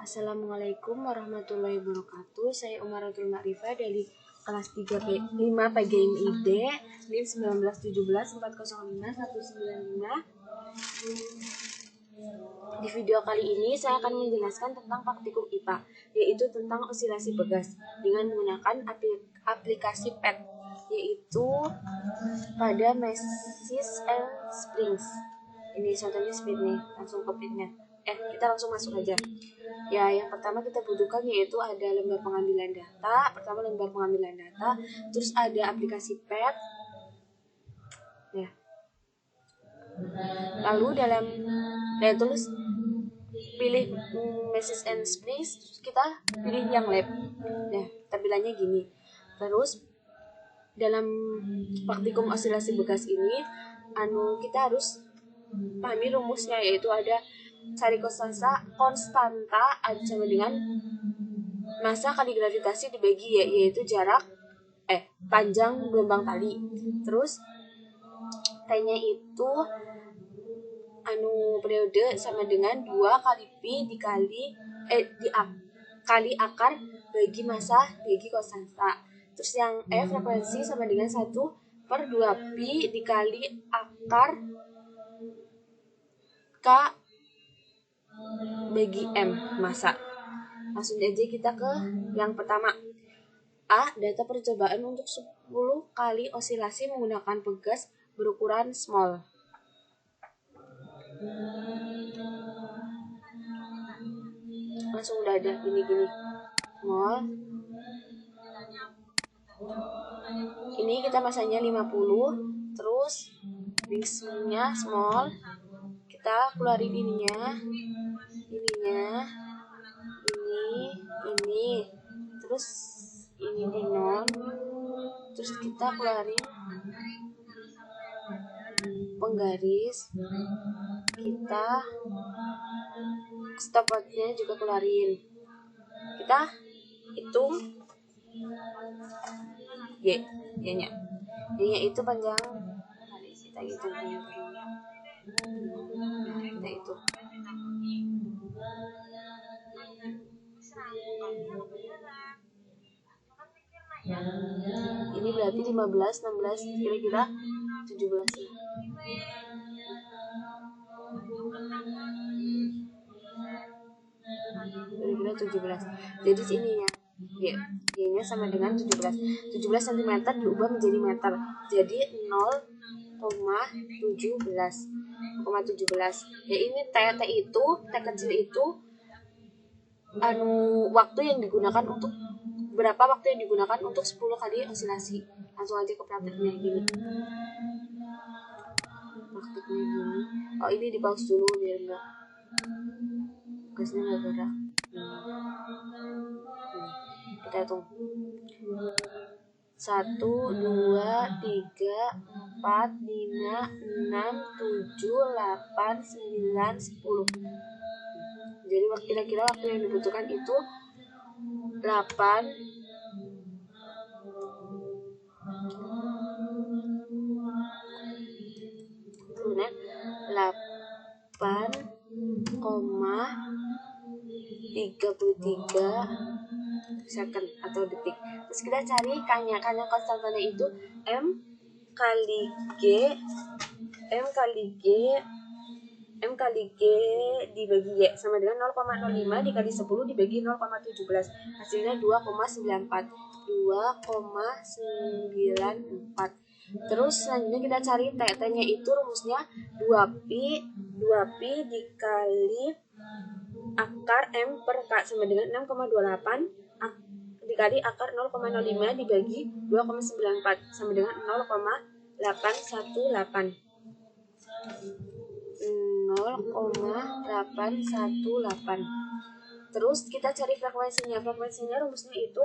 Assalamualaikum warahmatullahi wabarakatuh. Saya Umaratul Ma'rifah dari kelas 5 PGMID NIM 1917 405 195. Di video kali ini saya akan menjelaskan tentang praktikum IPA, yaitu tentang osilasi pegas dengan menggunakan aplikasi PET, yaitu pada Masses and Springs. Ini contohnya speed nih, langsung ke PET-nya. Kita langsung masuk aja. Ya, yang pertama kita butuhkan yaitu ada lembar pengambilan data. Pertama lembar pengambilan data, terus ada aplikasi PET. Ya. Lalu terus pilih Masses and Springs, terus kita pilih yang lab. Nah, tampilannya gini. Terus dalam praktikum osilasi begas ini, kita harus pahami rumusnya, yaitu ada cari konstanta sama dengan massa kali gravitasi dibagi yaitu jarak panjang gelombang tali. Terus T-nya itu periode sama dengan 2 kali pi kali akar bagi massa bagi konstanta. Terus yang frekuensi sama dengan 1/2 pi dikali akar K bagi M massa. Langsung aja kita ke yang pertama. A. Data percobaan untuk 10 kali osilasi menggunakan pegas berukuran small. Langsung udah ada gini small. Ini kita masanya 50. Terus wingsnya small. Kita keluarin ininya, ini, terus ini di non, terus kita keluarin penggaris, kita stopwatchnya juga keluarin, kita hitung Y-nya itu panjang, kita hitung itu. Ini berarti 15, 16, kira-kira 17 ya. Kira-kira 17. Jadi sininya Y-nya sama dengan 17 cm diubah menjadi meter. Jadi 0,17. Ya ini T kecil itu waktu yang digunakan untuk berapa waktu yang digunakan untuk 10 kali osilasi. Langsung aja ke prakteknya gini. Oh, ini di pause dulu biar enggak gasnya enggak gerak. Kita hitung 1, 2, 3, 4, 5, 6, 7, 8, 9, 10. Jadi kira-kira waktu yang dibutuhkan itu 8 8,33 second atau detik. Terus kita cari K-nya konstantanya itu M kali G dibagi Y sama dengan 0,05 dikali 10 dibagi 0,17. Hasilnya 2,94. Terus selanjutnya kita cari T-nya itu rumusnya 2pi dikali akar M per K sama dengan 6,28 dikali akar 0,05 dibagi 2,94 sama dengan 0,818. Terus kita cari frekuensinya rumusnya itu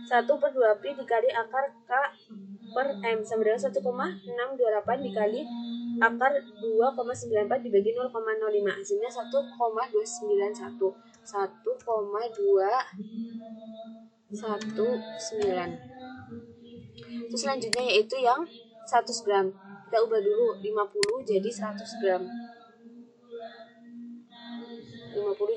1/2 pi dikali akar K per M sama dengan 1,628 dikali akar 2,94 dibagi 0,05 hasilnya 1,291. Terus selanjutnya yaitu yang 100 gram. Kita ubah dulu 50 jadi 100 gram. 50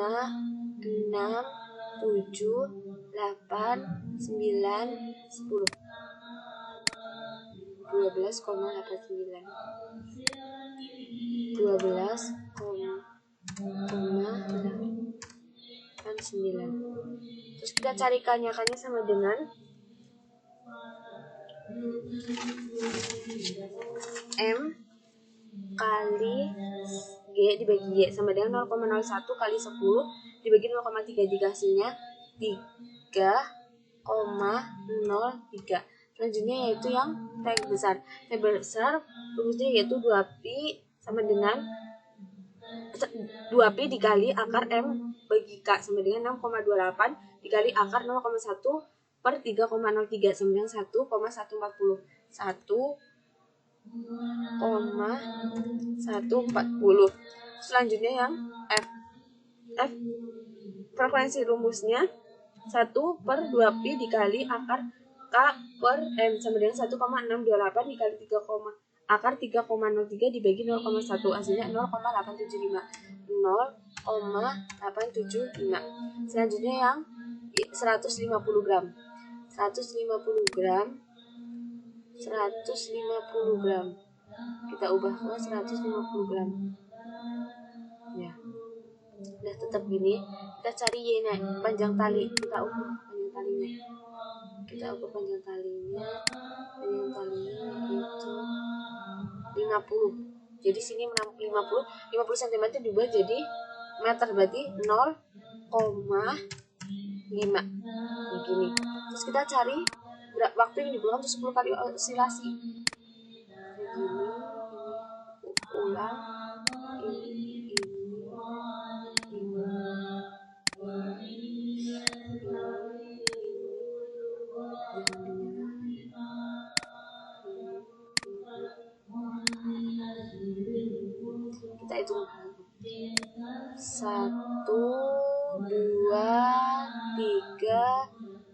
6, 7, 8, 9, 10. 12,89. 12,89. Terus kita cari kanyakannya sama dengan M kali G dibagi Y sama dengan 0,01 kali 10 dibagi 0,33, hasilnya 3,03. Selanjutnya yaitu yang T besar. T besar rumusnya yaitu 2pi sama dengan 2pi dikali akar M bagi K sama dengan 6,28 dikali akar 0,1 per 3,03 sama dengan 1,140. 1,140. Selanjutnya yang F. F frekuensi rumusnya 1 per 2pi dikali akar K per M sama dengan 1,628 dikali akar 3,03 dibagi 0,1, hasilnya 0,875. 0,875. Selanjutnya yang 150 gram. 150 gram. Kita ubah ke 150 gram. Ya. Udah tetap gini. Kita cari Y-nya, panjang tali. Kita ukur panjang talinya. Panjang talinya itu 50. Jadi sini 50 cm diubah jadi meter, berarti 0,5 begini. Terus kita cari waktu yang dibutuhkan untuk 10 kali osilasi. Begini, ulang ini. Kita hitung 1, 2, 3,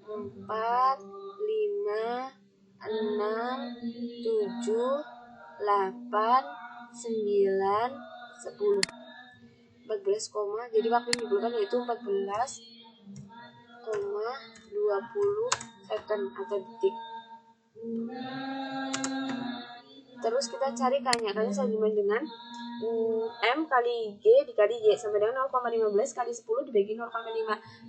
4, 5, 6, 7, 8, 9, 10. 14, jadi waktu yang dibutuhkan yaitu 14,20 second atau detik. Terus kita cari kanyakannya sama dengan M kali G dikali Y sama dengan 0,15 kali 10 dibagi 0,5,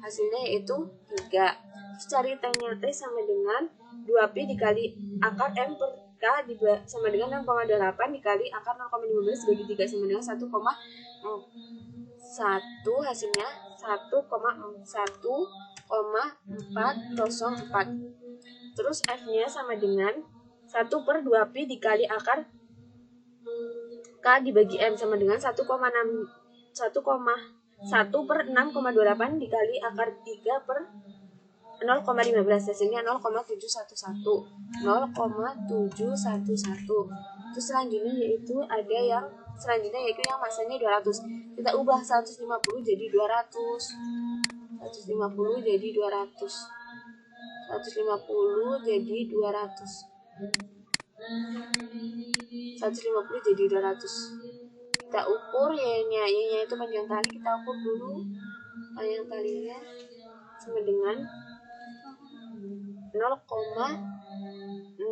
hasilnya yaitu 3. Terus cari T-nya, T sama dengan 2pi dikali akar M per K sama dengan 6,28 dikali akar 0,15 dibagi 3 sama dengan 1,1, hasilnya 1,404. Terus F-nya sama dengan 1 per 2pi dikali akar K dibagi M sama dengan 1 per 6,28 dikali akar 3 per 0,15, hasilnya 0,711. Terus selanjutnya yaitu yang masanya 200. Kita ubah 150 jadi 200. 150 jadi 200. 150 jadi 200. 150 jadi 200. Kita ukur Y-nya itu panjang tali. Kita ukur dulu panjang talinya sama dengan 0,66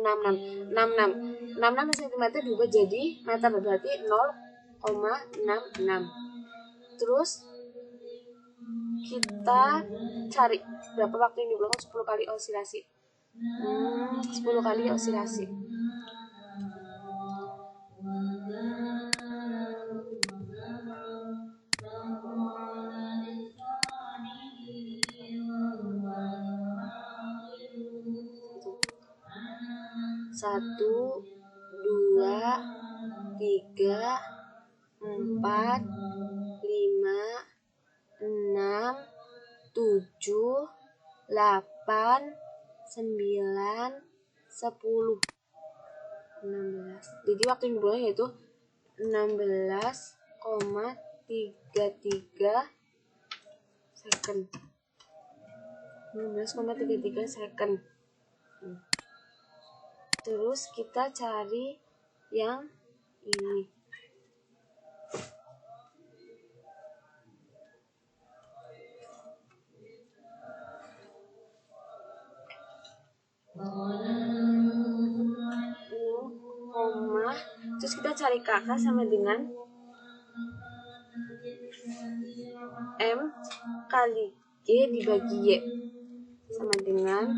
cm diubah jadi meter, berarti 0,66. Terus kita cari berapa waktu yang dibutuhkan 10 kali osilasi. 10 kali osilasi. 1, 2, 3, 4, 5, 6, 7, 8, 9, 10, 16. Jadi waktu yang dibuang yaitu 16,33 second. 16,33 second. Terus kita cari yang ini. Terus kita cari kakak sama dengan M kali G dibagi Y sama dengan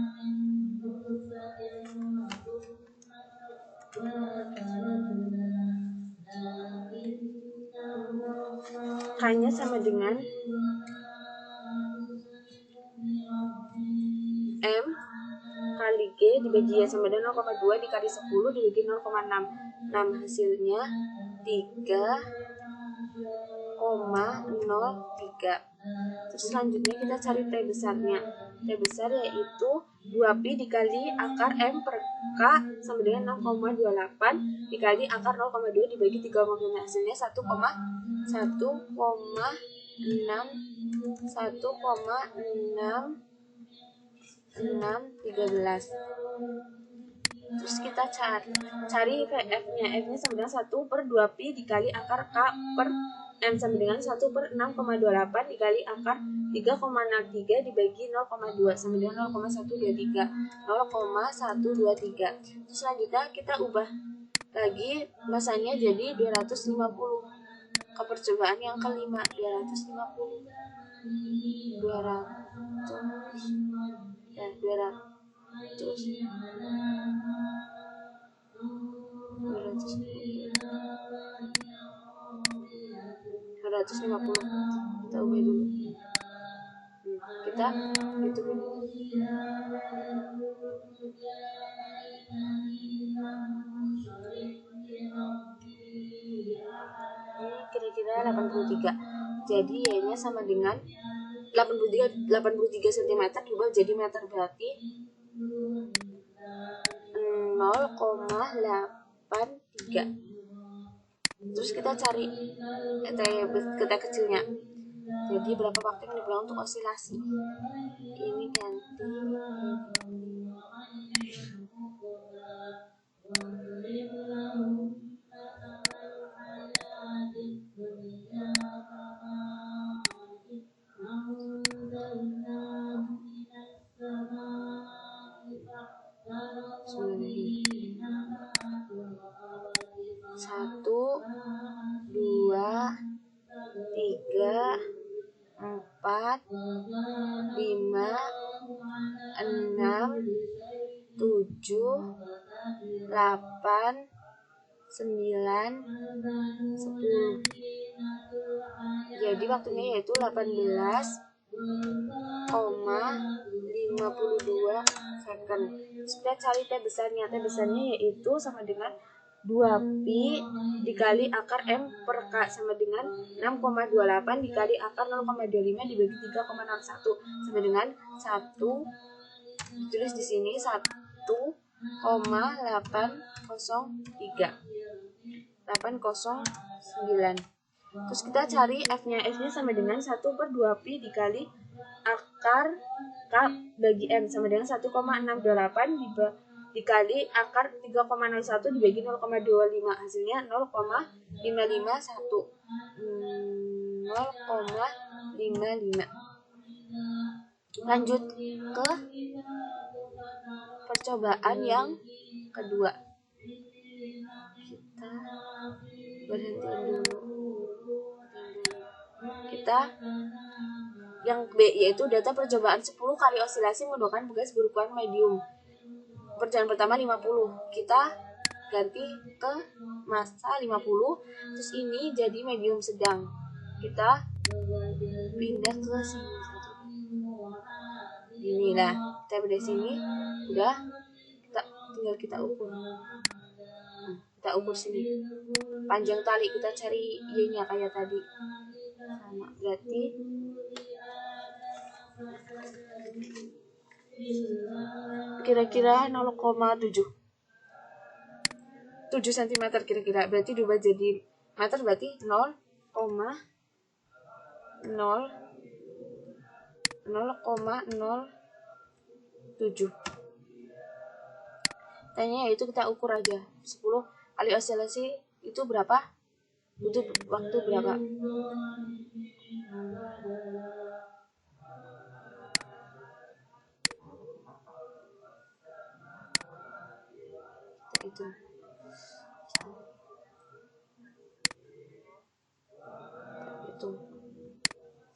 K-nya sama dengan M kali G dibagi Y sama dengan 0,2 dikali 10 dibagi 0,6. Hasilnya 3,03. Terus selanjutnya kita cari T besarnya. T besar yaitu 2pi dikali akar M per K sama dengan 0,28 dikali akar 0,2 dibagi 3,5. Hasilnya 1,13. Terus kita cari F-nya. F-nya sama dengan 1 per 2pi dikali akar K per M sama dengan 1 per 6,28 dikali akar 3,03 dibagi 0,2 sama dengan 0,123. 0,123. Terus selanjutnya kita ubah lagi masanya jadi 250. Ke percobaan yang kelima 250. 250. Kita ubah dulu. Kita hitung dulu. Ini kira-kira 83. Jadi Y-nya sama dengan 83 cm diubah jadi meter, berarti 0,83. Terus kita cari T kecilnya. Jadi berapa waktu yang dibuang untuk osilasi? Ini ganti. Satu, 2, 3, 4, 5, 6, 7, 8, 9, 10. Jadi waktunya yaitu 18,52 second. Kita cari T besarnya. T besarnya yaitu sama dengan 2pi dikali akar M per K sama dengan 6,28 dikali akar 0,25 dibagi 3,61 sama dengan 1, ditulis di sini 1,809. Terus kita cari F-nya. F-nya sama dengan 1 per 2pi dikali akar K bagi M sama dengan 1,628 dikali akar 3,01 dibagi 0,25. Hasilnya 0,551. 0,55. Lanjut ke percobaan yang kedua. Kita berhentiin dulu. Kita yang B yaitu data percobaan 10 kali osilasi menggunakan bekas berukuran medium. Percobaan pertama 50. Kita ganti ke massa 50. Terus ini jadi medium sedang. Kita pindah ke sini. Inilah kita dari sini udah kita tinggal kita ukur. Kita ukur sini. Panjang tali kita cari Y-nya kayak tadi. Sama, berarti kira-kira 0,7 cm kira-kira. Berarti diubah jadi meter, berarti 0,07. Tanya yaitu kita ukur aja 10 kali oscilasi itu berapa, butuh waktu berapa. Kita hitung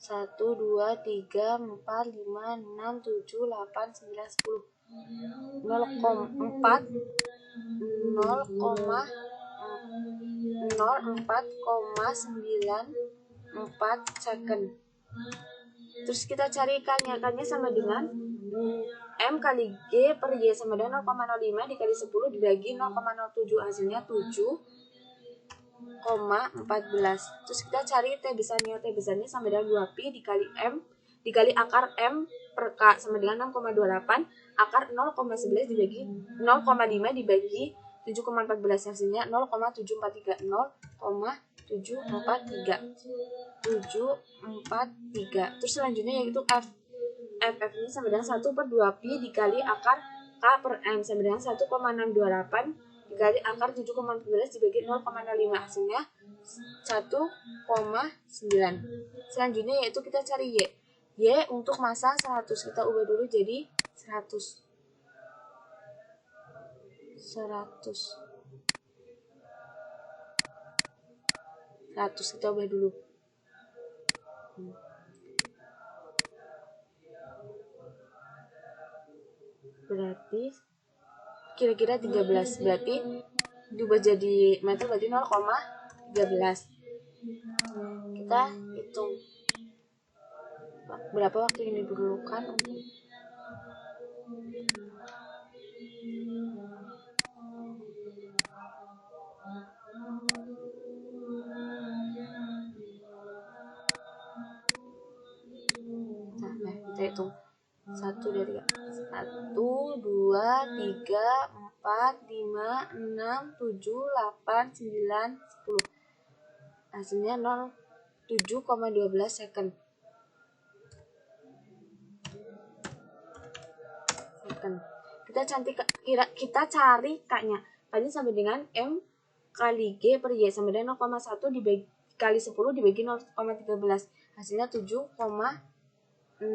1, 2, 3, 4, 5, 6, 7, 8, 9, 10. 0,94 second. Terus kita cari K-nya sama dengan M kali G per Y sama dengan 0,05 dikali 10 dibagi 0,07, hasilnya 7,14. Terus kita cari T besarnya sama dengan 2pi dikali M dikali akar M per K sama dengan 6,28, akar 0,11 dibagi 0,5 dibagi 7,14, hasilnya 0,743. 743. Terus selanjutnya yaitu F ini sama dengan 1 per 2pi dikali akar K per M sama dengan 1,628 dikali akar 7,14 dibagi 0,05, hasilnya 1,9. Selanjutnya yaitu kita cari Y untuk massa 100. Kita ubah dulu jadi 100. Kita ubah dulu. Berarti kira-kira 13. Berarti diubah jadi meter berarti 0,13. Kita hitung berapa waktu yang diperlukan untuk kita hitung 1, 2, 3, 4, 5, 6, 7, 8, 9, 10. Hasilnya 7,12 second. Kita cari K-nya. K-nya sama dengan M kali G per Y sama dengan 0,1 dibagi kali 10 dibagi 0,13. Hasilnya 7,69.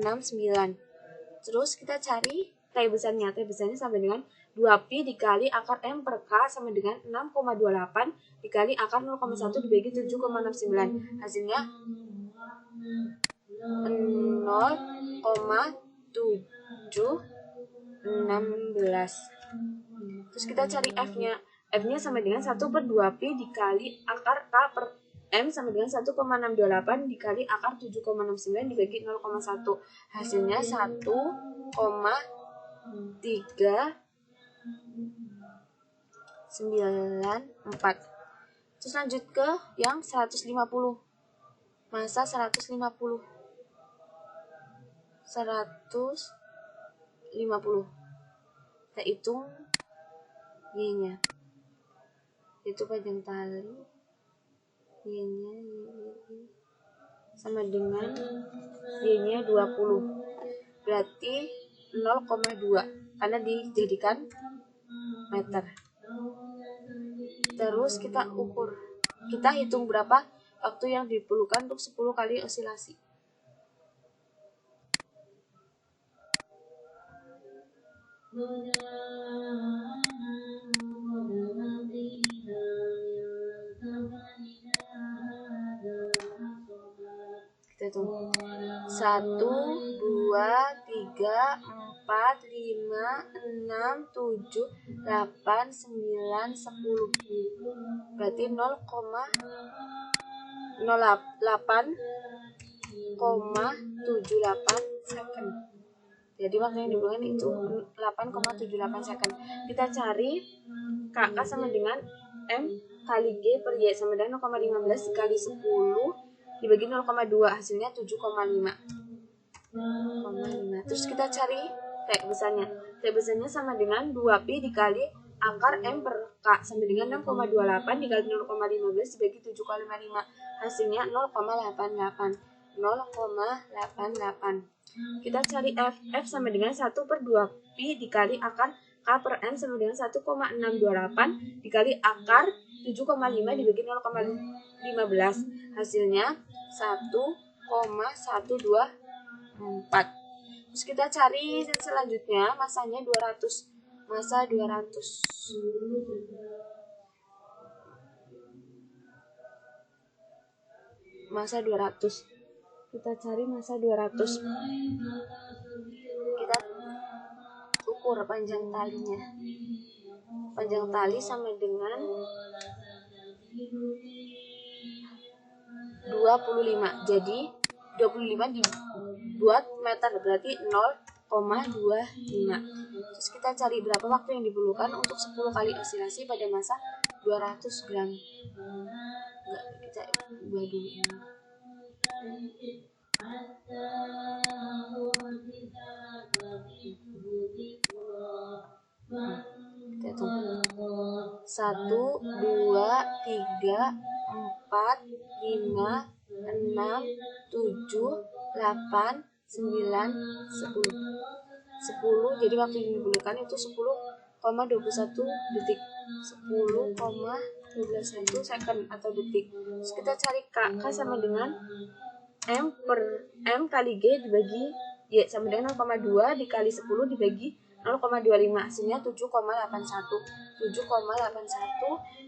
Terus kita cari T besarnya. T besarnya sama dengan 2pi dikali akar M per K sama dengan 6,28 dikali akar 0,1 dibagi 7,69. Hasilnya 0,716. Terus kita cari F-nya. F-nya sama dengan 1 per 2pi dikali akar K per M sama dengan 1,628 dikali akar 7,69 dibagi 0,1. Hasilnya 1,394. Terus lanjut ke yang 150. Massa 150. Kita hitung Y-nya. Itu panjang tali. Y-nya sama dengan Y-nya 20. Berarti 0,2 karena dijadikan meter. Terus kita ukur. Kita hitung berapa waktu yang diperlukan untuk 10 kali osilasi. Kita hitung 1, 2, 3, 4, 5, 6, 7, 8, 9, 10. Berarti 0,08,78 second. Jadi waktu yang dibutuhkan itu 8,78 second. Kita cari KK sama dengan M kali G per Y sama dengan 0,15 dikali 10 dibagi 0,2 hasilnya 7,5. Terus kita cari T besarnya. T besarnya sama dengan 2pi dikali akar M per K sama dengan 6,28 dikali 0,15 dibagi 7,5. Hasilnya 0,88. Kita cari F sama dengan 1 per 2pi dikali akar K per N sama dengan 1,628 dikali akar 7,5 dibagi 0,15. Hasilnya 1,124. Terus kita cari selanjutnya masanya 200. Masa 200. Kita cari masa 200. Kita ukur panjang talinya. Panjang tali sama dengan 25. Jadi 25 dibuat meter berarti 0,25. Terus kita cari berapa waktu yang diperlukan untuk 10 kali osilasi pada masa 200 gram. Kita ubah dulu ini. Kita tunggu. 1, 2, 3, 4, 5, 6, 7, 8, 9, 10. 10, jadi waktu yang diperlukan itu 10,21 detik. 10,21 second atau detik. Terus kita cari K sama dengan M kali G dibagi Y sama dengan 0,2 dikali 10 dibagi 0,25. Hasilnya 7,81.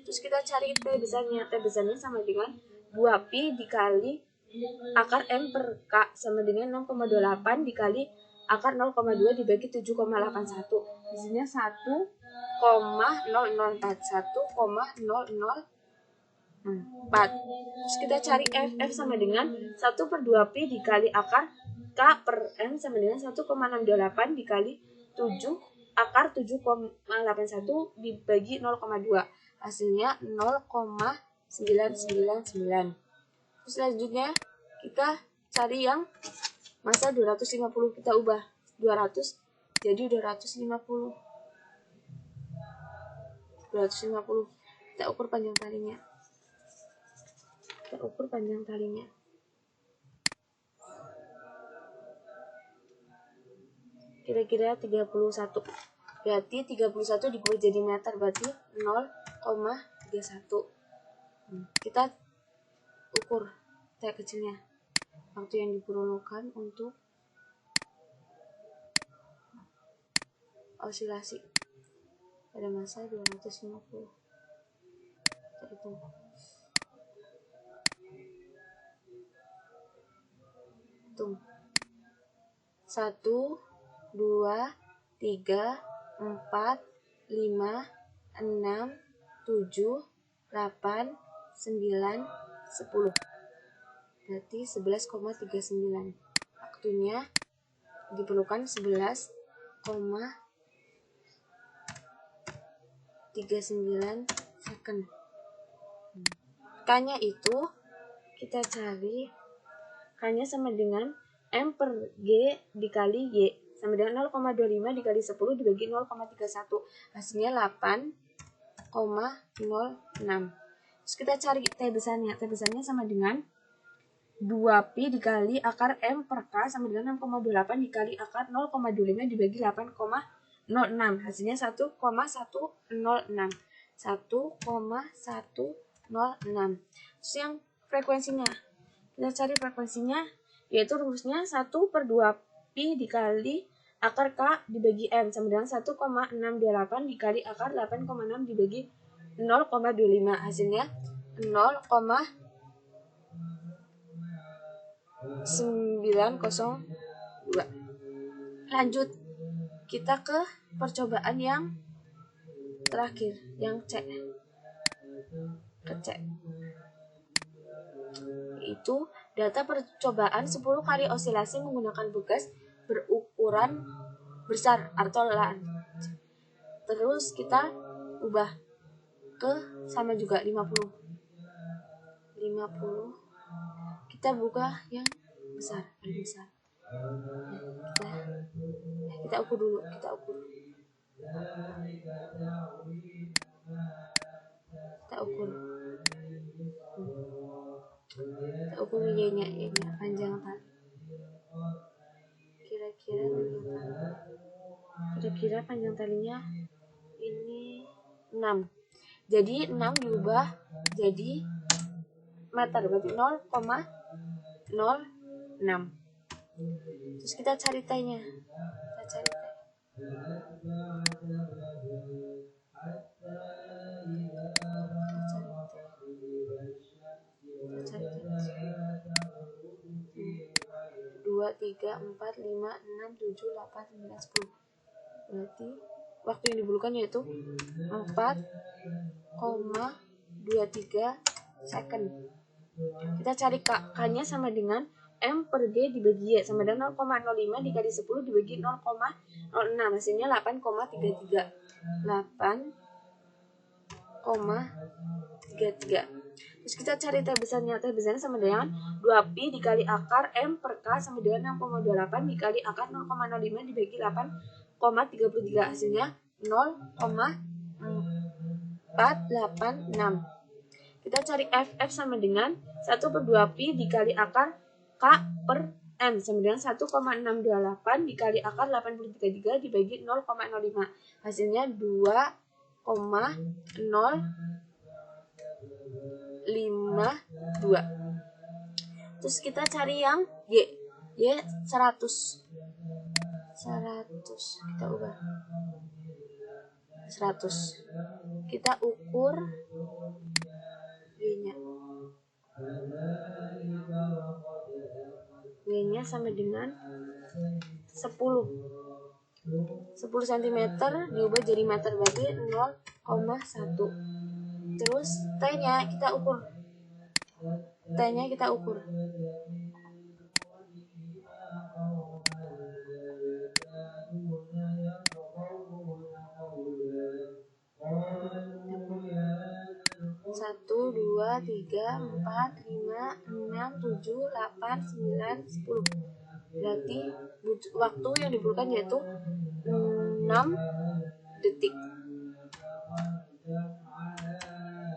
Terus kita cari T besarnya. T besarnya sama dengan 2pi dikali akar M per K sama dengan 6,28 dikali akar 0,2 dibagi 7,81. Hasilnya 1,0041,004. Terus kita cari F sama dengan 1 per 2pi dikali akar K per M sama dengan 1,628 dikali 7 akar 7,81 dibagi 0,2. Hasilnya 0,999. Terus selanjutnya kita cari yang masa 250. Kita ubah 200 jadi 250. Kita ukur panjang talinya. Kira-kira 31. Berarti 31 dibuat jadi meter berarti 0,31. Kita ukur T kecilnya. Waktu yang diperlukan untuk osilasi pada masa 250. Kita hitung. Hitung. 1, 2, 3, 4, 5, 6, 7, 8, 9, 10. Berarti 11,39. Waktunya diperlukan 11,39 second. K-nya itu kita cari K-nya sama dengan M per G dikali Y sama dengan 0,25 dikali 10 dibagi 0,31. Hasilnya 8,06. Terus kita cari T besarnya. T besarnya sama dengan 2pi dikali akar M per K sama dengan 6,28 dikali akar 0,25 dibagi 8,06. Hasilnya 1,106. Terus yang frekuensinya. Kita cari frekuensinya, yaitu rumusnya 1 per 2pi dikali akar K dibagi M sama dengan 1,628 dikali akar 8,6 dibagi 0,25. Hasilnya 0,902. Lanjut, kita ke percobaan yang terakhir, yang C. Itu data percobaan 10 kali osilasi menggunakan bekas berukuran besar atau large. Terus kita ubah ke sama juga 50. Kita buka yang besar, lebih besar. Kita ukur dulu, kita ukur Y-nya panjang tali. Kira-kira panjang talinya ini 6. Jadi 6 diubah jadi meter, berarti 0,06. Terus kita cari T-nya. Dua, 3, 4, 5, 6, 7, 8, 9, 10. Berarti waktu yang diperlukan yaitu 4,23 second. Kita cari K-nya sama dengan M per G dibagi Y sama dengan 0,05 dikali 10 dibagi 0,06, hasilnya 8,33. 8,33. Terus kita cari T besarnya. T besarnya sama dengan 2pi dikali akar M per K sama dengan 6,28 dikali akar 0,05 dibagi 8,33, hasilnya 0,486. Kita cari F sama dengan 1 per 2pi dikali akar K per M sama dengan 1,628 dikali akar 8,33 dibagi 0,05, hasilnya 2,052. Terus kita cari yang Y 100. Kita ubah 100. Kita ukur Y-nya sama dengan 10 cm diubah jadi meter, berarti 0,1. Terus T-nya kita ukur. 1, 2, 3, 4, 5, 6, 7, 8, 9, 10. Berarti waktu yang diperlukan yaitu 6 detik.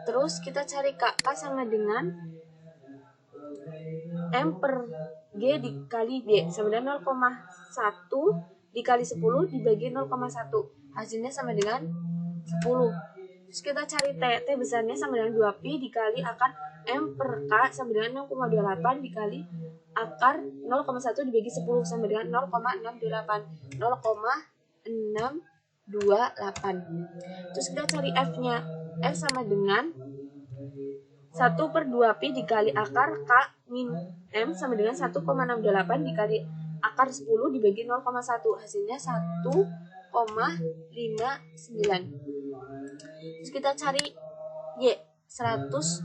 Terus kita cari K sama dengan M per G dikali D sama dengan 0,1 dikali 10 dibagi 0,1, hasilnya sama dengan 10. Terus kita cari T besarnya sama dengan 2pi dikali akar M per K sama dengan 6,28 dikali akar 0,1 dibagi 10 sama dengan 0,628. Terus kita cari F-nya. F sama dengan 1 per 2pi dikali akar K min M sama dengan 1,628 dikali akar 10 dibagi 0,1, hasilnya 1,59. Terus kita cari Y 150.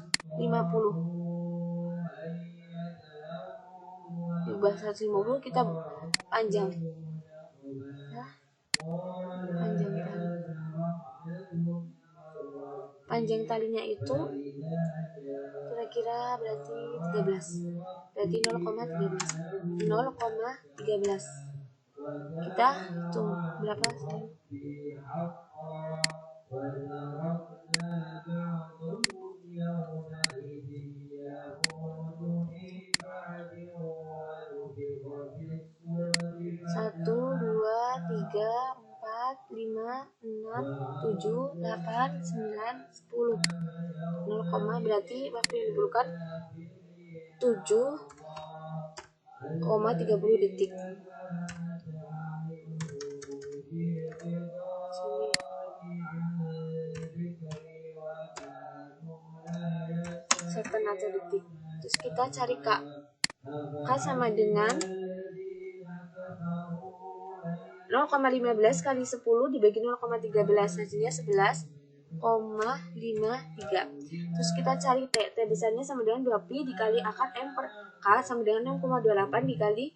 Diubah 150, kita panjang talinya itu kira-kira berarti 0,13. Kita hitung berapa sih? Satu, 2, 3, 4, 5, 6, 7, 8, 9, 10. 0, berarti waktu yang diperlukan 7,30 detik. Second atau detik. Terus kita cari K sama dengan 0,15 kali 10 dibagi 0,13, hasilnya 11,53. Terus kita cari T besarnya sama dengan 2pi dikali akar M per K sama dengan 6,28 dikali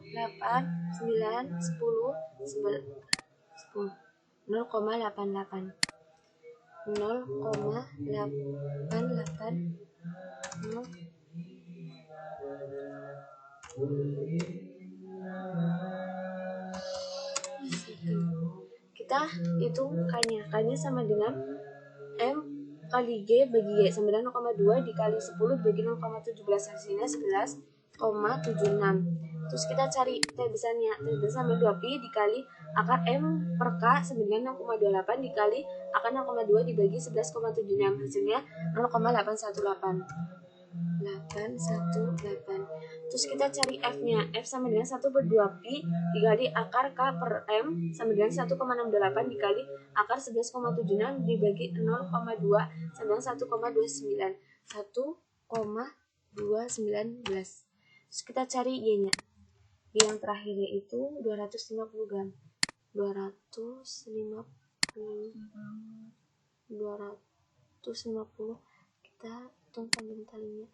8, 9, 10, 0,88 kita hitung K-nya sama dengan M kali G bagi Y sama dengan 0,2 dikali 10 dibagi 0,17 hasilnya 11,76. Terus kita cari T besarnya. T besar sama 2pi dikali akar M per K sama dengan 0,28 dikali akar 0,2 dibagi 11,76 hasilnya 0,818. Terus kita cari F-nya. F sama dengan 1/2pi dikali akar K per M sama dengan 1,68 dikali akar 11,76 dibagi 0,2 sama dengan 1,29. Terus kita cari Y-nya. Y yang terakhir yaitu 250 gram. 250 kita hitung panjang talinya.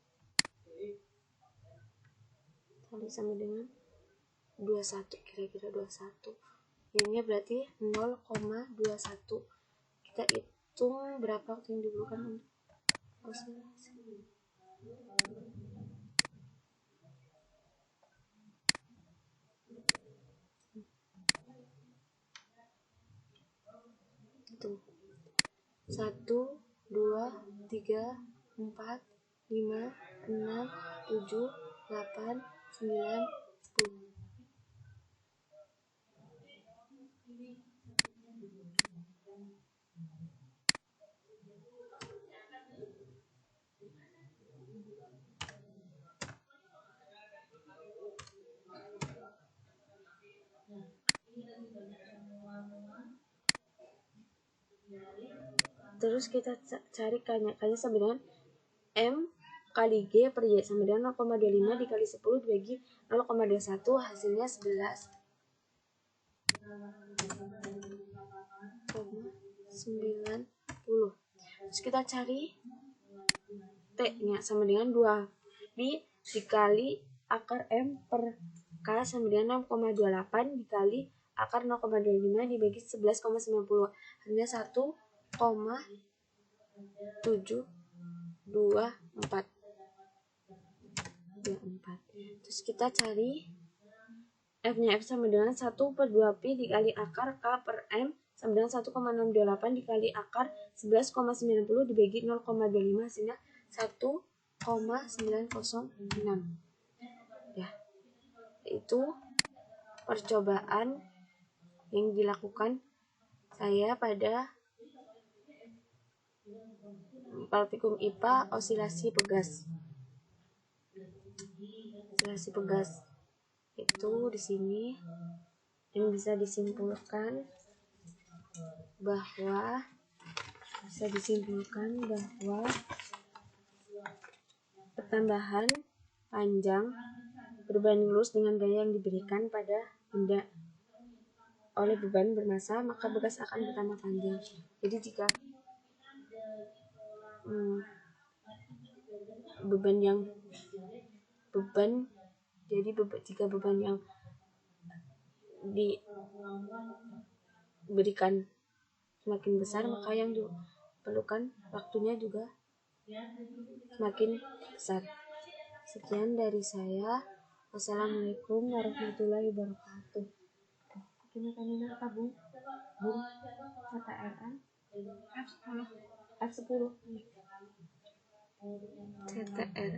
Tali sama dengan 21, kira-kira 21. Ini berarti 0,21. Kita hitung berapa waktu yang dibutuhkan untuk osilasi. Hitung 1, 2, 3, 4, 5, 6, 7, 8, 9, 10. Terus kita cari K-nya. K-nya sama dengan M kali G per Y sama dengan 0,25 dikali 10 dibagi 0,21 hasilnya 11,90. Terus kita cari T-nya sama dengan 2pi dikali akar M per K sama dengan 0,28 dikali akar 0,25 dibagi 11,90 hasilnya 1,724. Terus kita cari F-nya. F sama dengan 1/2pi dikali akar K per M sama dengan 1,628 dikali akar 11,90 dibagi 0,25 hasilnya 1,906. Ya, itu percobaan yang dilakukan saya pada praktikum IPA osilasi pegas. Osilasi pegas itu di sini yang bisa disimpulkan bahwa pertambahan panjang berbanding lurus dengan gaya yang diberikan pada benda oleh beban bermassa, maka bekas akan bertambah panjang. Jadi jika jika beban yang diberikan semakin besar, maka yang diperlukan waktunya juga semakin besar. Sekian dari saya. Wassalamualaikum warahmatullahi wabarakatuh. Gimana apa Bung? Mata RA F10 ZRA